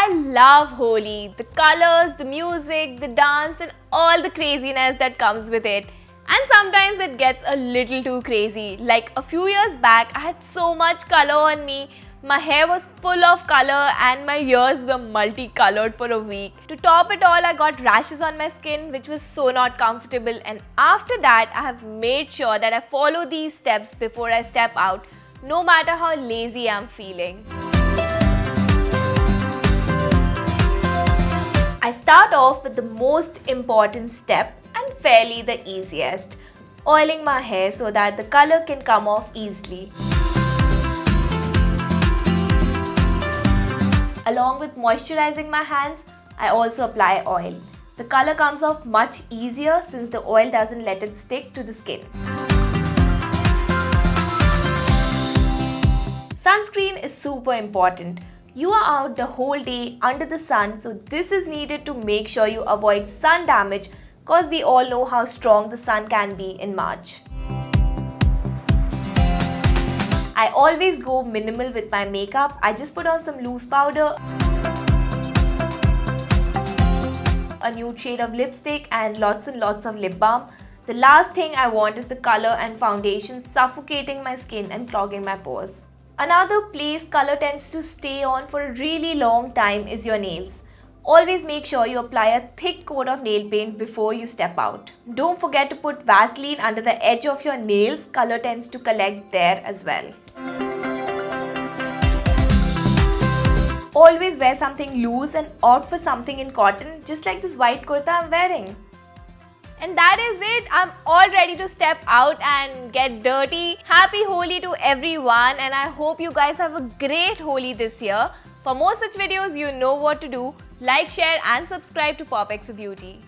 I love Holi. The colors, the music, the dance and all the craziness that comes with it. And sometimes it gets a little too crazy. Like a few years back, I had so much color on me. My hair was full of color and my ears were multicolored for a week. To top it all, I got rashes on my skin which was so not comfortable, and after that I have made sure that I follow these steps before I step out, no matter how lazy I'm feeling. I start off with the most important step and fairly the easiest, oiling my hair so that the color can come off easily. Along with moisturizing my hands, I also apply oil. The color comes off much easier since the oil doesn't let it stick to the skin. Sunscreen is super important. You are out the whole day under the sun, so this is needed to make sure you avoid sun damage, because we all know how strong the sun can be in March. I always go minimal with my makeup. I just put on some loose powder, a nude shade of lipstick and lots of lip balm. The last thing I want is the color and foundation suffocating my skin and clogging my pores. Another place color tends to stay on for a really long time is your nails. Always make sure you apply a thick coat of nail paint before you step out. Don't forget to put Vaseline under the edge of your nails. Color tends to collect there as well. Always wear something loose and opt for something in cotton, just like this white kurta I'm wearing. And that is it. I'm all ready to step out and get dirty. Happy Holi to everyone, and I hope you guys have a great Holi this year. For more such videos, you know what to do. Like, share and subscribe to POPxo Beauty.